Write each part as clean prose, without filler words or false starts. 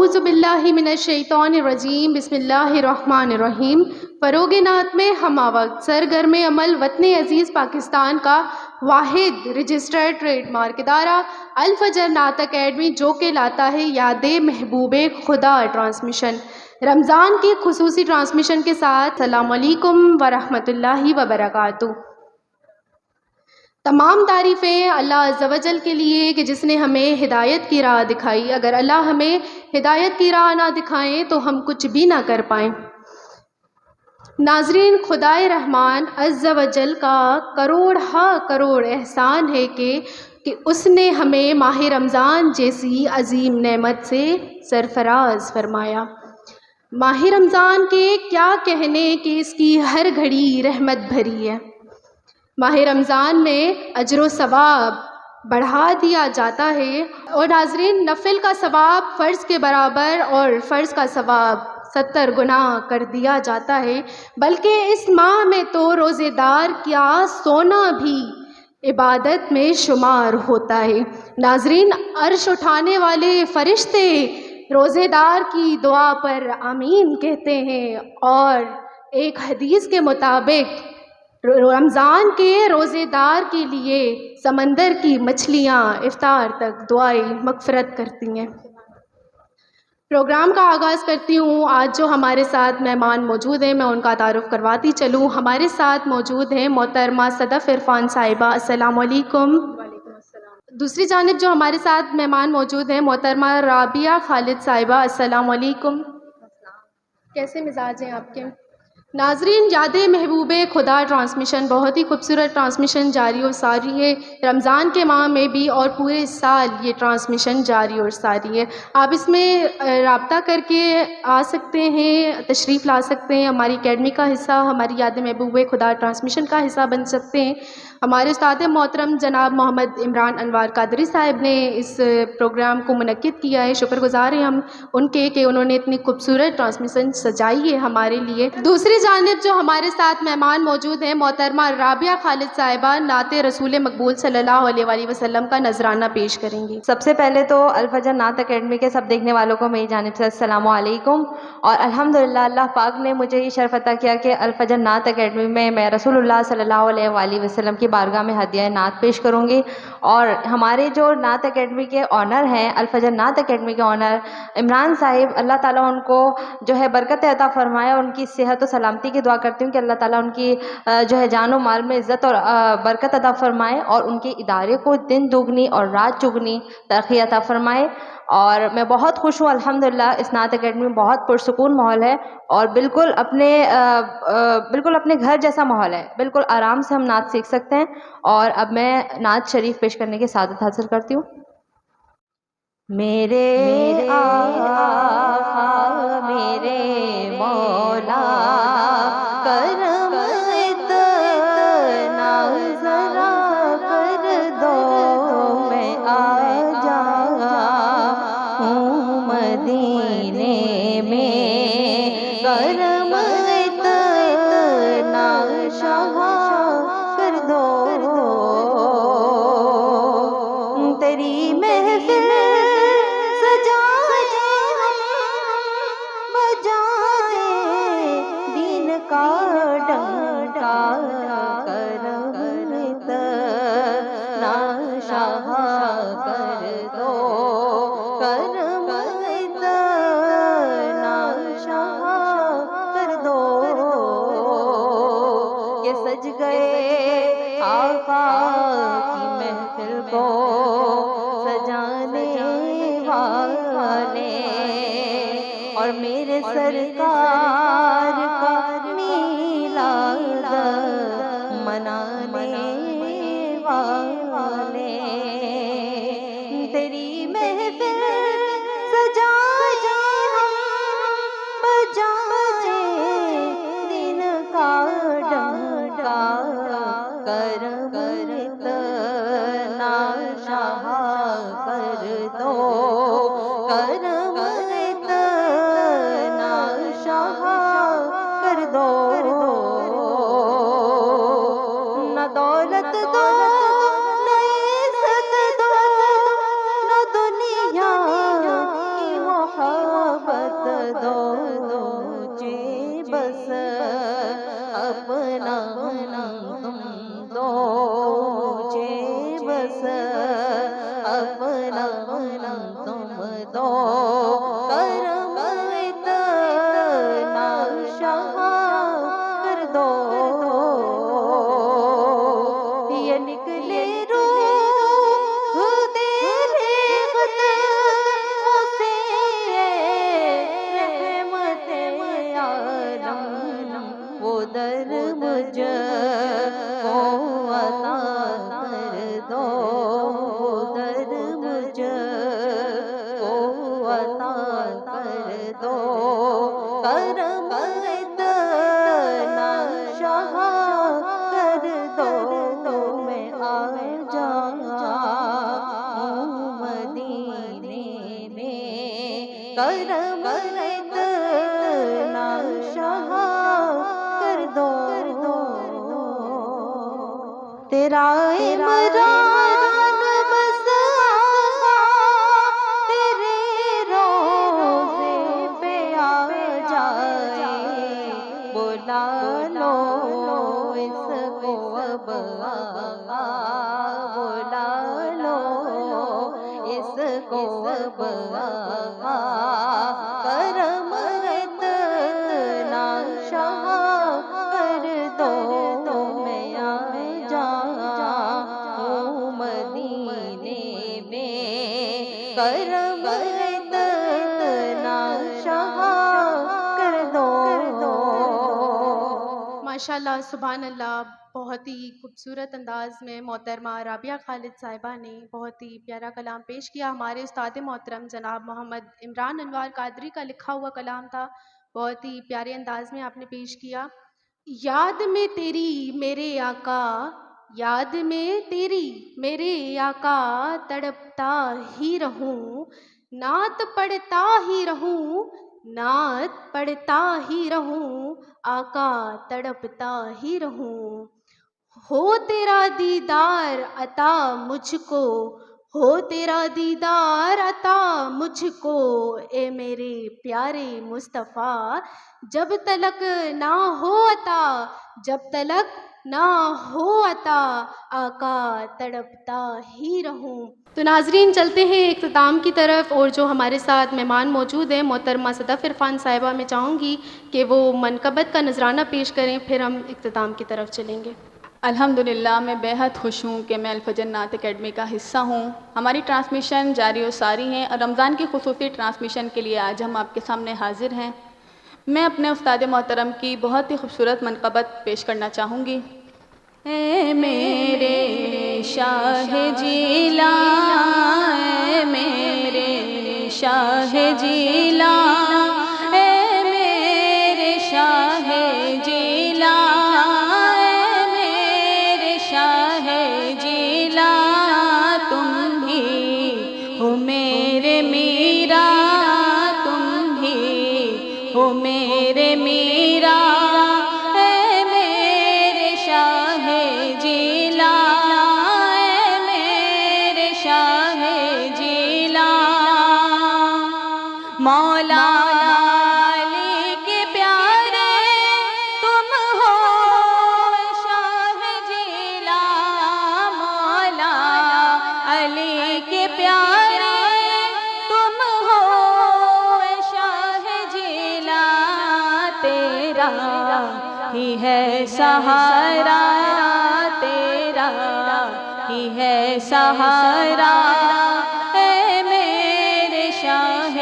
اعوذ باللہ من الشیطان الرجیم، بسم اللہ الرحمن الرحیم۔ فروغ نعت میں ہم وقت سرگرم عمل وطن عزیز پاکستان کا واحد رجسٹرڈ ٹریڈ مارک ادارہ الفجر نعت اکیڈمی، جو کہ لاتا ہے یاد محبوب خدا ٹرانسمیشن، رمضان کی خصوصی ٹرانسمیشن کے ساتھ۔ السلام علیکم ورحمۃ اللہ وبرکاتہ۔ تمام تعریفیں اللہ عز و جل کے لیے کہ جس نے ہمیں ہدایت کی راہ دکھائی۔ اگر اللہ ہمیں ہدایت کی راہ نہ دکھائیں تو ہم کچھ بھی نہ کر پائیں۔ ناظرین، خدائے رحمان عز و جل کا کروڑ ہا کروڑ احسان ہے کہ اس نے ہمیں ماہ رمضان جیسی عظیم نعمت سے سرفراز فرمایا۔ ماہ رمضان کے کیا کہنے کہ اس کی ہر گھڑی رحمت بھری ہے۔ ماہ رمضان میں اجر و ثواب بڑھا دیا جاتا ہے، اور ناظرین، نفل کا ثواب فرض کے برابر اور فرض کا ثواب 70 گنا کر دیا جاتا ہے، بلکہ اس ماہ میں تو روزے دار کیا سونا بھی عبادت میں شمار ہوتا ہے۔ ناظرین، عرش اٹھانے والے فرشتے روزے دار کی دعا پر آمین کہتے ہیں، اور ایک حدیث کے مطابق رمضان کے روزے دار کے لیے سمندر کی مچھلیاں افطار تک دعائیں مغفرت کرتی ہیں۔ پروگرام کا آغاز کرتی ہوں۔ آج جو ہمارے ساتھ مہمان موجود ہیں میں ان کا تعارف کرواتی چلوں۔ ہمارے ساتھ موجود ہیں محترمہ صدف عرفان صاحبہ، السلام علیکم۔ دوسری جانب جو ہمارے ساتھ مہمان موجود ہیں محترمہ رابعہ خالد صاحبہ، السلام علیکم۔ کیسے مزاج ہیں آپ کے؟ ناظرین، یاد محبوب خدا ٹرانسمیشن بہت ہی خوبصورت ٹرانسمیشن جاری اور ساری ہے۔ رمضان کے ماہ میں بھی اور پورے سال یہ ٹرانسمیشن جاری اور ساری ہے۔ آپ اس میں رابطہ کر کے آ سکتے ہیں، تشریف لا سکتے ہیں، ہماری اکیڈمی کا حصہ، ہماری یاد محبوب خدا ٹرانسمیشن کا حصہ بن سکتے ہیں۔ ہمارے استاد محترم جناب محمد عمران انوار قادری صاحب نے اس پروگرام کو منعقد کیا ہے۔ شکر گزار ہیں ہم ان کے کہ انہوں نے اتنی خوبصورت ٹرانسمیشن سجائی ہے ہمارے لیے۔ دوسری جانب جو ہمارے ساتھ مہمان موجود ہیں محترمہ رابعہ خالد صاحبہ نعت رسول مقبول صلی اللہ علیہ وآلہ وسلم کا نذرانہ پیش کریں گی۔ سب سے پہلے تو الفجر نعت اکیڈمی کے سب دیکھنے والوں کو میری جانب سے السلام علیکم، اور الحمدللہ اللہ پاک نے مجھے یہ شرف عطا کیا کہ الفجر نعت اکیڈمی میں رسول اللہ صلی اللہ علیہ وآلہ وسلم کی بارگاہ میں ہدیہ نعت پیش کروں گی۔ اور ہمارے جو نعت اکیڈمی کے آنر ہیں، الفجر نعت اکیڈمی کے آنر عمران صاحب، اللہ تعالیٰ ان کو جو ہے برکت عطا فرمائے، اور ان کی صحت و سلامتی کی دعا کرتی ہوں کہ اللہ تعالیٰ ان کی جو ہے جان و مال میں عزت اور برکت عطا فرمائے، اور ان کے ادارے کو دن دگنی اور رات چگنی ترقی عطا فرمائے۔ اور میں بہت خوش ہوں الحمدللہ، اس نعت اکیڈمی میں بہت پرسکون ماحول ہے، اور بالکل اپنے گھر جیسا ماحول ہے، بالکل آرام سے ہم نعت سیکھ سکتے ہیں۔ اور اب میں نعت شریف پیش کرنے کی سعادت حاصل کرتی ہوں۔ میرے آقا میرے مولا کرم اتنا ذرا کر دو، میں آ جاؤں مدینے میں، کرم اتنا شاہ کر دو، تیری محفل کا ڈنکا کرم اتنا شاہ کر دو، کرم اتنا شاہ کر دو، کہ سج گئے آقا کی محفل کو سجانے والے، اور میرے سرکار کا منانے والے، تیری محفل سجا بجائے دن کا ڈنکا، کرم اتنا شاہ کر دو، کرم اتنا شاہ کر دو، نہ دولت دو نہ عزت دو، نہ دنیا کی محبت بس اپنا تم دو مجھے بس اپنا تم دو کرم اتنا شاہ کر دو یہ نکلے روح تیرے قدموں سے رحمت عالم وہ در مجھ کو عطا کر دو در مجھ کو عطا کر دو کرم اتنا شاہ کر دو میں آ جاؤں مدینے میں کرم اتنا شاہ کر دو تیرا عمران بس تیرے روزے پہ آ جائے بلا لو اس کو اب آقا بلا لو اس کو اب آقا کرم اتنا شاہ کر دو میں آ جاؤں مدینے میں کرم اتنا شاہ کر دو ماشاءاللہ سبحان اللہ، بہت ہی خوبصورت انداز میں محترمہ رابعہ خالد صاحبہ نے بہت ہی پیارا کلام پیش کیا۔ ہمارے استاد محترم جناب محمد عمران انوار قادری کا لکھا ہوا کلام تھا، بہت ہی پیارے انداز میں آپ نے پیش کیا۔ یاد میں تیری میرے آقا، یاد میں تیری میرے آقا، تڑپتا ہی رہوں، نعت پڑھتا ہی رہوں، نعت پڑھتا ہی رہوں، آقا تڑپتا ہی رہوں۔ ہو تیرا دیدار عطا مجھ کو، ہو تیرا دیدار عطا مجھ کو، اے میرے پیارے مصطفیٰ، جب تلک نہ ہو عطا، جب تلک نہ ہو عطا، آقا تڑپتا ہی رہوں۔ تو ناظرین چلتے ہیں اختتام کی طرف، اور جو ہمارے ساتھ مہمان موجود ہیں محترمہ صدف عرفان صاحبہ، میں چاہوں گی کہ وہ منقبت کا نذرانہ پیش کریں، پھر ہم اختتام کی طرف چلیں گے۔ الحمدللہ میں بے حد خوش ہوں کہ میں الفجر نعت اکیڈمی کا حصہ ہوں۔ ہماری ٹرانسمیشن جاری و ساری ہیں، اور رمضان کی خصوصی ٹرانسمیشن کے لیے آج ہم آپ کے سامنے حاضر ہیں۔ میں اپنے استاد محترم کی بہت ہی خوبصورت منقبت پیش کرنا چاہوں گی۔ اے میرے شاہ جیلاں، اے میرے شاہ جیلاں، اے میرے شاہ جیلاں، اے میرے شاہ جیلاں، تم بھی ہو میرے میرا، تم بھی ہو میرے میرا، اے میرے شاہ جیلاں، اے میرے شاہ جیلاں، مولا علی کے پیارے تم ہو شاہ جیلاں، مولا علی کے پیارے تم ہو شاہ جیلاں، تیرا ہی ہے سہارا، تیرا ہی ہے سہارا، اے میرے شاہ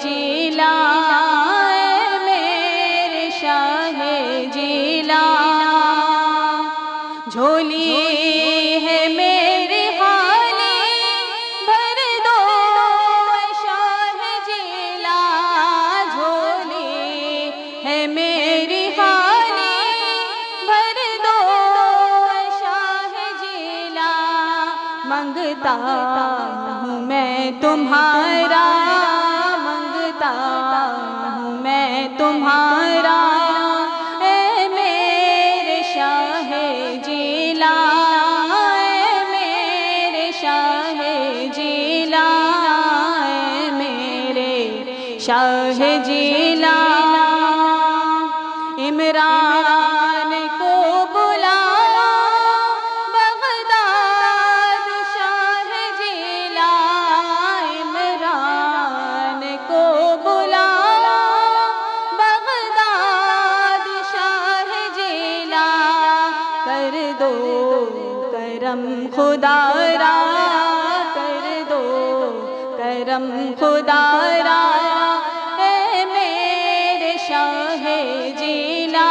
جیلاں، اے میرے شاہ جیلاں، جھولی ہے میری خالی بھر دو شاہ جیلاں، جھولی ہے میری خالی بھر دو شاہ جیلاں، منگتا ہوں میں تمہارا، منگتا ہوں میں تمہارا، اے میرے شاہ جیلاں، اے میرے شاہ جیلاں، اے میرے شاہ جیلاں، دو کرم خدا را کر دو کرم خدا را اے میرے شاہ جیلا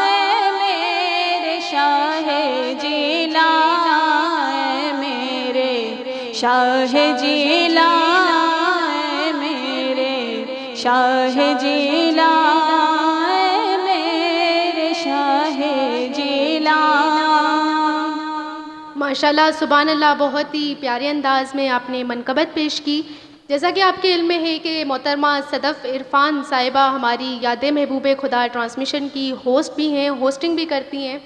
اے میرے شاہ جیلا اے میرے شاہ جیلا اے میرے شاہ جیلا اے میرے شاہ جیلا. ماشاءاللہ سبحان اللہ، بہت ہی پیارے انداز میں آپ نے منقبت پیش کی. جیسا کہ آپ کے علم میں ہے کہ محترمہ صدف عرفان صاحبہ ہماری یاد محبوب خدا ٹرانسمیشن کی ہوسٹ بھی ہیں، ہوسٹنگ بھی کرتی ہیں،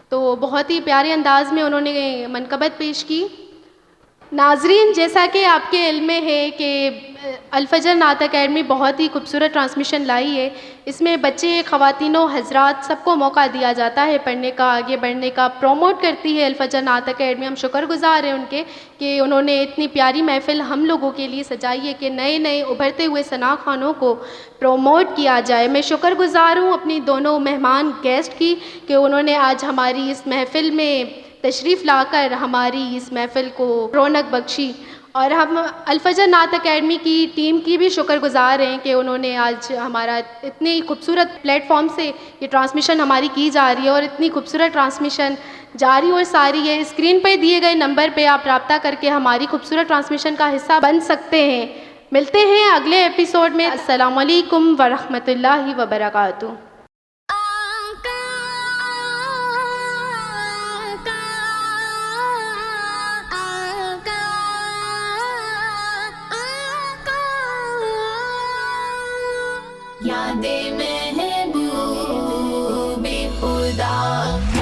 تو بہت ہی پیارے انداز میں انہوں نے منقبت پیش کی. ناظرین، جیسا کہ آپ کے علم میں ہے کہ الفجر نعت اکیڈمی بہت ہی خوبصورت ٹرانسمیشن لائی ہے. اس میں بچے، خواتین و حضرات سب کو موقع دیا جاتا ہے پڑھنے کا، آگے بڑھنے کا. پروموٹ کرتی ہے الفجر نعت اکیڈمی. ہم شکر گزار ہیں ان کے کہ انہوں نے اتنی پیاری محفل ہم لوگوں کے لیے سجائی ہے کہ نئے نئے ابھرتے ہوئے ثنا خوانوں کو پروموٹ کیا جائے. میں شکر گزار ہوں اپنی دونوں مہمان گیسٹ کی کہ انہوں نے آج ہماری اس محفل میں تشریف لا کر ہماری اس محفل کو رونق بخشی. اور ہم الفجر نعت اکیڈمی کی ٹیم کی بھی شکر گزار ہیں کہ انہوں نے آج ہمارا اتنی خوبصورت پلیٹ فارم سے یہ ٹرانسمیشن ہماری کی جا رہی ہے، اور اتنی خوبصورت ٹرانسمیشن جاری اور ساری ہے. اسکرین پہ دیے گئے نمبر پہ آپ رابطہ کر کے ہماری خوبصورت ٹرانسمیشن کا حصہ بن سکتے ہیں. ملتے ہیں اگلے ایپیسوڈ میں. السلام علیکم ورحمۃ اللہ وبرکاتہ. یاد محبوب خدا